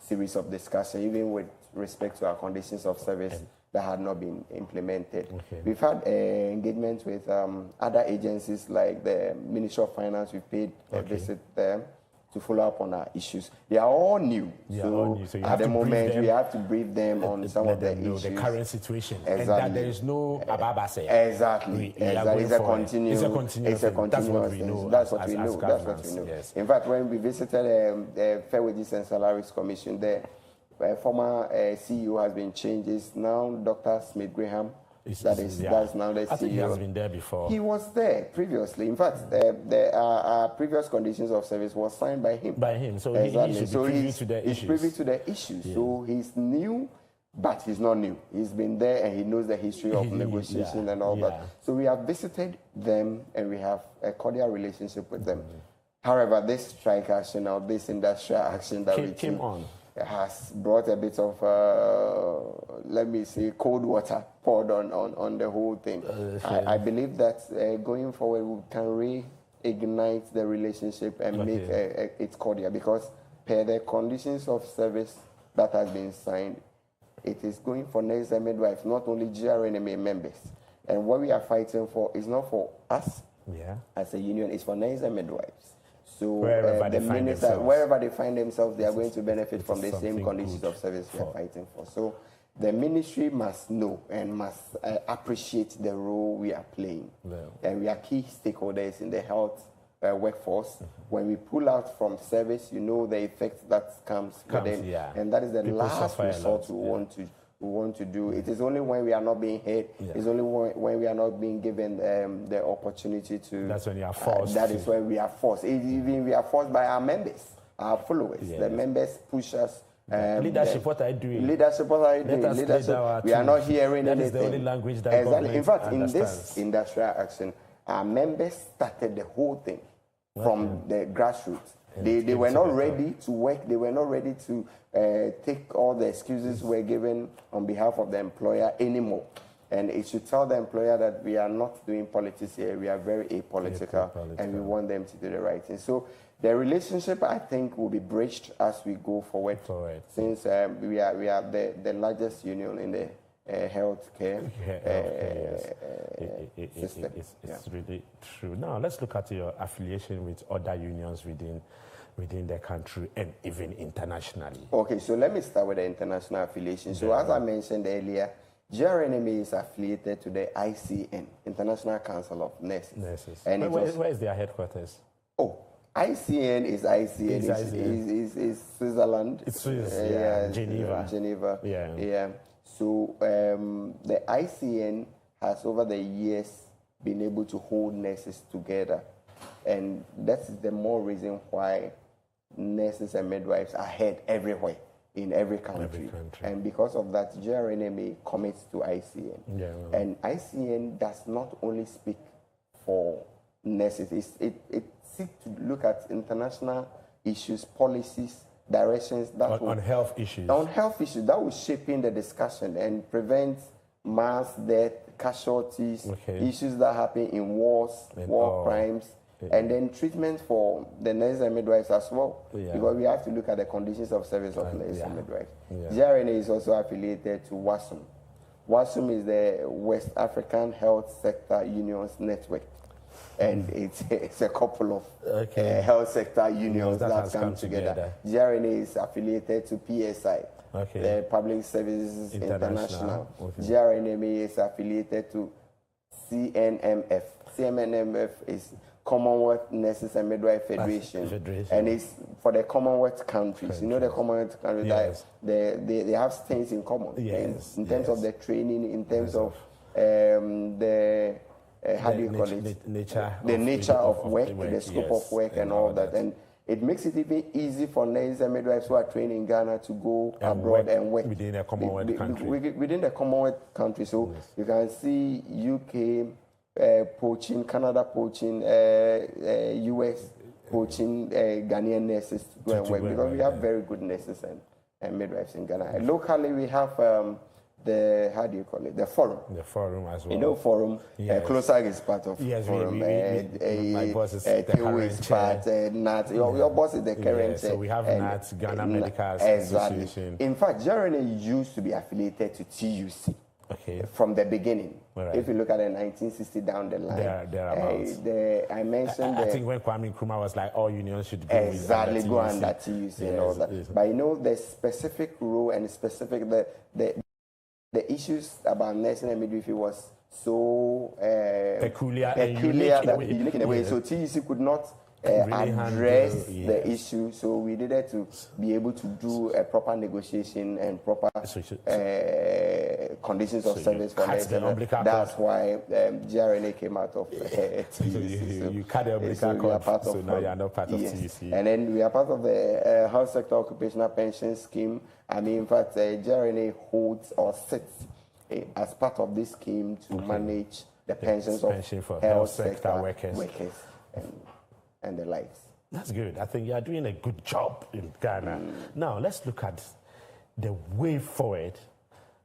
series of discussion, even with respect to our conditions of service that had not been implemented. We've had engagement with other agencies like the Ministry of Finance. We paid a visit there to follow up on our issues. They are all new. So at the moment, we have to brief them on some of the issues. The current situation. Exactly. And that there is no ababase. Exactly. It's a continuous thing. That's what we know. That's what we know. Yes. In fact, when we visited the Fair Wages and Salaries Commission, the former CEO has been changed. It's now Dr. Smith Graham. That's now the CEO. I think he has been there before. He was there previously. In fact, our previous conditions of service was signed by him. By him. So exactly. he should be privy to the issues. He's privy to the issues. Yeah. So he's new, but he's not new. He's been there and he knows the history of negotiation and all that. So we have visited them and we have a cordial relationship with them. However, this strike action or this industrial action that we came on has brought a bit of, let me say, cold water poured on the whole thing. I believe that going forward we can reignite the relationship and make it cordial, because per the conditions of service that has been signed, it is going for NESA midwives, not only GRNMA members. And what we are fighting for is not for us as a union, it's for NESA midwives. So wherever they find themselves, they are going to benefit from the same conditions of service we are fighting for. So the ministry must know and must appreciate the role we are playing. And we are key stakeholders in the health workforce. When we pull out from service, you know the effect that comes with it. And that is the last resort we want to do. It is only when we are not being heard, it's only when we are not being given the opportunity to. That's when you are forced. That is when we are forced. Even we are forced by our members, our followers. The members push us. Leadership, what are you doing? Leadership, what are you doing? Leadership, we are not hearing anything. That is the only language that exactly. In fact, understands. In this industrial action, our members started the whole thing from the grassroots. They were not ready to work. They were not ready to take all the excuses were given on behalf of the employer anymore. And it should tell the employer that we are not doing politics here. We are very apolitical, and we want them to do the right thing. So the relationship, I think, will be bridged as we go forward. Since we are the largest union in the healthcare system. It's really true. Now, let's look at your affiliation with other unions within the country and even internationally. Okay, so let me start with the international affiliation. So as I mentioned earlier, GRNMA is affiliated to the ICN, International Council of Nurses. And where is their headquarters? Oh, ICN is Switzerland. It's Swiss, Geneva. Geneva. Yeah. So the ICN has over the years been able to hold nurses together. And that's the more reason why nurses and midwives are heard everywhere, in every country. And because of that, GRNMA commits to ICN. And ICN does not only speak for nurses, it seeks to look at international issues, policies, directions that on health issues. On health issues that will shape in the discussion and prevent mass death, casualties, issues that happen in wars, war crimes, and then treatment for the nurses and midwives as well. Because we have to look at the conditions of service of nurses and midwives. GRNA is also affiliated to WASUM. WASUM is the West African Health Sector Unions Network. And it's a couple of health sector unions that come together. GRNA is affiliated to PSI, the Public Services International. GRNMA is affiliated to CNMF. CNMF is Commonwealth Nurses and Midwife Federation. And it's for the Commonwealth countries. You know the Commonwealth countries, they have things in common. In terms of the training, in terms of the how do you call it? The nature of work, the scope of work, and all that. And it makes it even easy for nurses and midwives who are trained in Ghana to go abroad and work within a Commonwealth country. Within the Commonwealth country. So you can see UK poaching, Canada poaching, US poaching Ghanaian nurses to go and work, because we have very good nurses and midwives in Ghana. And locally, we have how do you call it? The forum. The forum as well. You know, forum. Yes. Closer is part of yes, forum. my boss is the Tewu current is chair. part. Nat, your boss is the current. So we have NAT, Ghana Medical exactly. Association. In fact, JRNA used to be affiliated to TUC. Okay. From the beginning. Right. If you look at the 1960 down the line, I mentioned I think when Kwame Nkrumah was like, all unions should go exactly go under TUC and all that. Yes. But you know, the specific rule and specific the issues about nursing and midwifery was so peculiar and unique in a way. So TUC could not address the issue, so we needed to be able to do a proper negotiation and proper conditions of service for nurses. That's why JRNA came out of TUC. You cut the umbilical cord, so now you are not part of TUC. And then we are part of the health sector occupational pension scheme. I mean, in fact, JRNA holds or sits as part of this scheme to manage the pensions of health sector workers and the likes. That's good. I think you are doing a good job in Ghana. Now, let's look at the way forward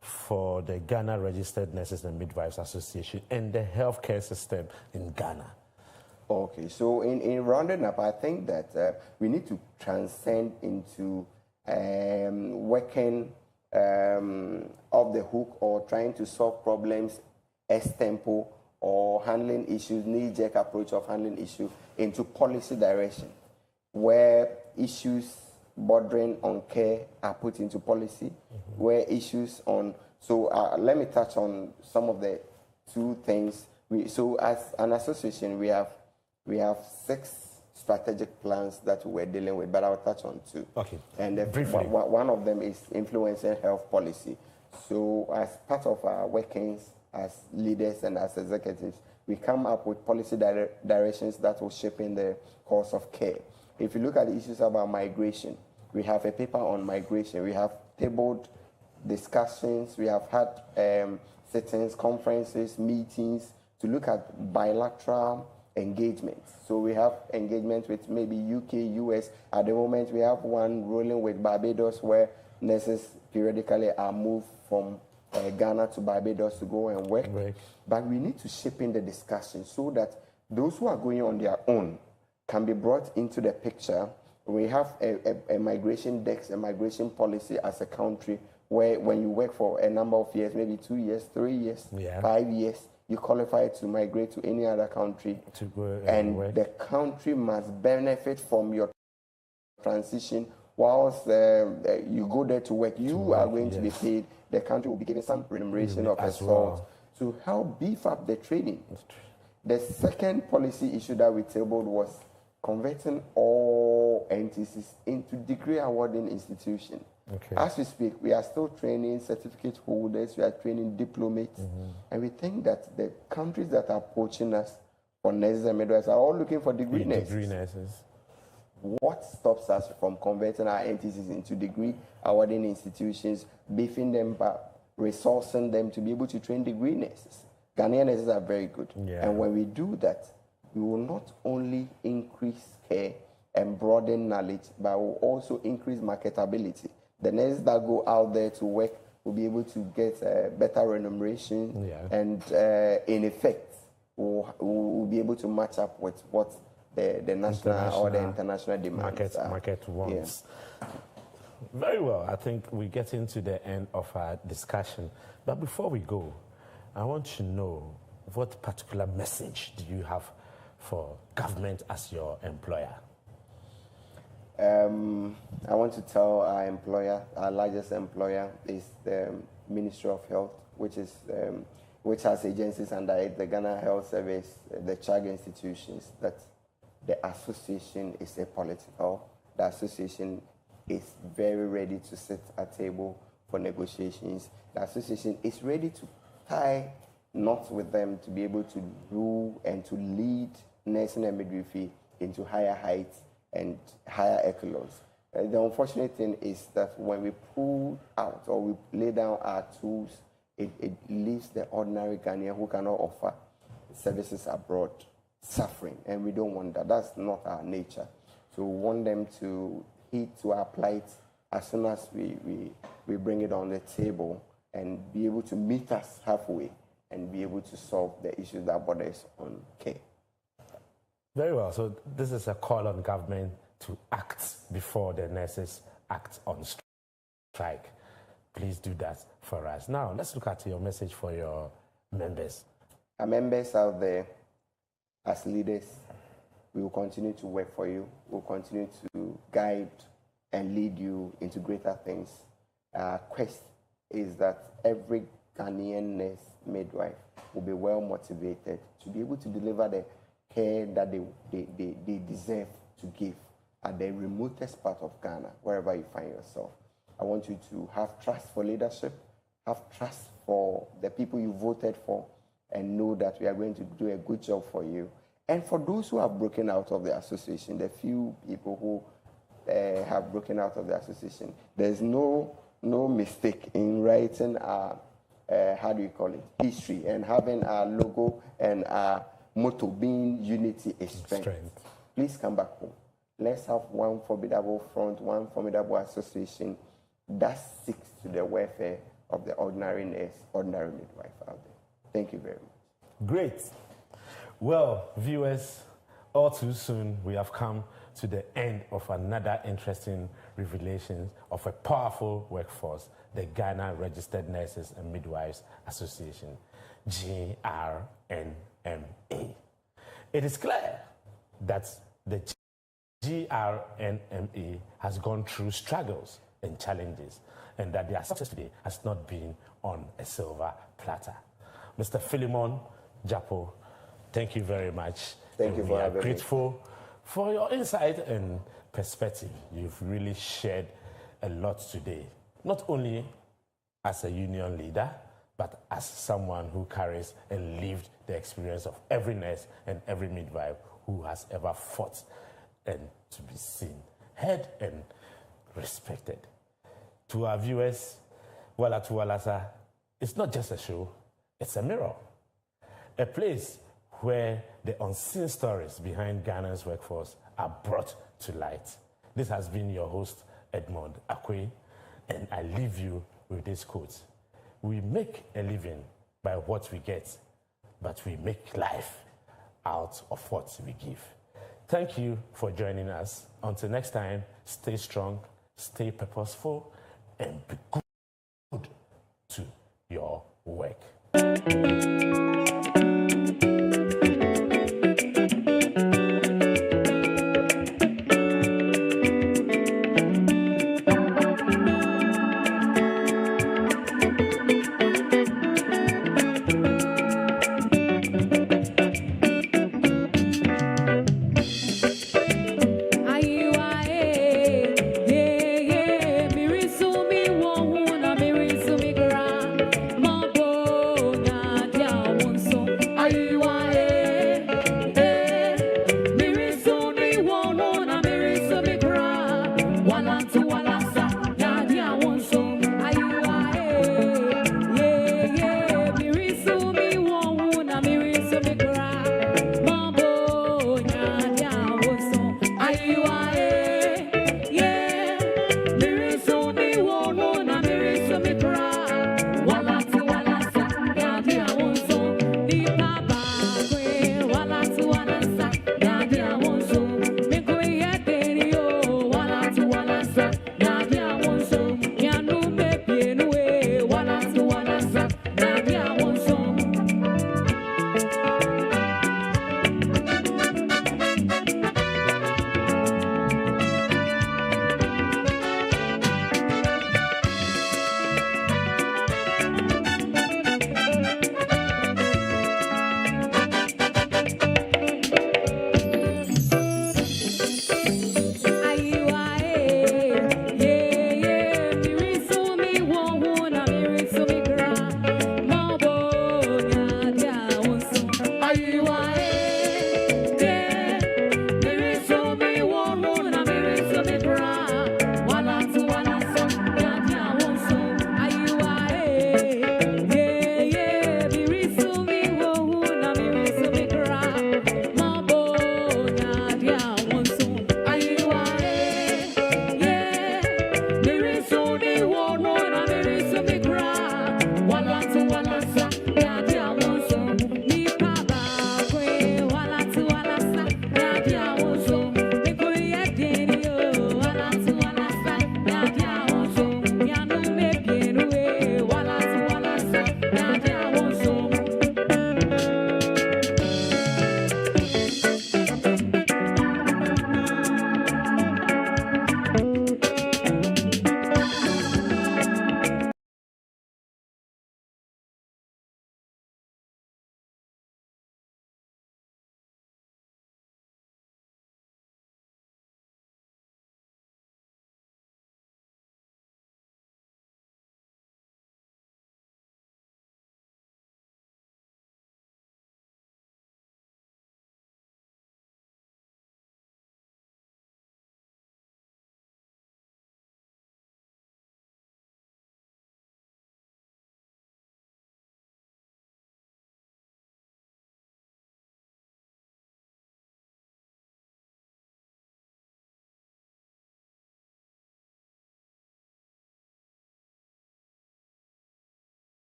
for the Ghana Registered Nurses and Midwives Association and the healthcare system in Ghana. Okay, so in rounding up, I think that we need to transcend into working off the hook or trying to solve problems extempo or handling issues, knee-jerk approach of handling issues into policy direction, where issues bordering on care are put into policy, where issues on... So let me touch on some of the two things. So as an association, we have 6 strategic plans that we're dealing with, but I'll touch on 2. Okay. And briefly, one of them is influencing health policy. So as part of our workings as leaders and as executives, we come up with policy directions that will shape in the course of care. If you look at the issues about migration, we have a paper on migration. We have tabled discussions. We have had sittings, conferences, meetings to look at bilateral engagements. So we have engagement with maybe UK, US. At the moment, we have one rolling with Barbados where nurses periodically are moved from Ghana to Barbados to go and work. Right. But we need to shape in the discussion so that those who are going on their own can be brought into the picture. We have a migration desk, a migration policy as a country where when you work for a number of years, maybe 2 years, 3 years, 5 years, you qualify to migrate to any other country. To go and work. The country must benefit from your transition. Whilst you go there to work, you are going to be paid. The country will be giving some remuneration of a sort to help beef up the training. The second policy issue that we tabled was converting all NTCs into degree awarding institutions. Okay. As we speak, we are still training certificate holders, we are training diplomates, and we think that the countries that are poaching us for nurses and midwives are all looking for degree nurses. What stops us from converting our NTCs into degree awarding institutions, beefing them up, resourcing them to be able to train degree nurses? Ghanaian nurses are very good. Yeah. And when we do that, we will not only increase care and broaden knowledge, but will also increase marketability. The nurses that go out there to work will be able to get better remuneration, and in effect, will be able to match up with what the national or the international demands market wants. Yeah. Very well. I think we get into the end of our discussion. But before we go, I want to know what particular message do you have for government as your employer? I want to tell our employer, our largest employer is the Ministry of Health, which has agencies under it, the Ghana Health Service, the charge institutions, that the association is apolitical. The association is very ready to sit at table for negotiations. The association is ready to tie knots with them to be able to rule and to lead nursing and midwifery into higher heights and higher echelons. The unfortunate thing is that when we pull out or we lay down our tools, it leaves the ordinary Ghanaian who cannot offer services abroad suffering, and we don't want that. That's not our nature. So we want them to heed to our plight as soon as we bring it on the table and be able to meet us halfway and be able to solve the issues that bother us on care. Very well. So this is a call on government to act before the nurses act on strike. Please do that for us. Now, let's look at your message for your members. Our members out there, as leaders, we will continue to work for you. We'll continue to guide and lead you into greater things. Our quest is that every Ghanaian nurse midwife will be well motivated to be able to deliver the care that they deserve to give at the remotest part of Ghana, wherever you find yourself. I want you to have trust for leadership, have trust for the people you voted for, and know that we are going to do a good job for you. And for those who have broken out of the association, the few people who have broken out of the association, there's no mistake in writing our, how do you call it, history, and having our logo and our motto being unity is strength. Please come back home. Let's have one formidable front, one formidable association that seeks to the welfare of the ordinary nurse, ordinary midwife out there. Thank you very much. Great. Well, viewers, all too soon we have come to the end of another interesting revelation of a powerful workforce, the Ghana Registered Nurses and Midwives Association, GRNMA. It is clear that the GRNMA has gone through struggles and challenges, and that their success today has not been on a silver platter. Mr. Philemon Japo, thank you very much. Thank you for having me. We are grateful for your insight and perspective. You've really shared a lot today, not only as a union leader, but as someone who carries and lived the experience of every nurse and every midwife who has ever fought and to be seen, heard, and respected. To our viewers, Walatu Walasa, it's not just a show, it's a mirror. A place where the unseen stories behind Ghana's workforce are brought to light. This has been your host, Edmond Akwe, and I leave you with this quote. We make a living by what we get, but we make life out of what we give. Thank you for joining us. Until next time, stay strong, stay purposeful, and be good to your work.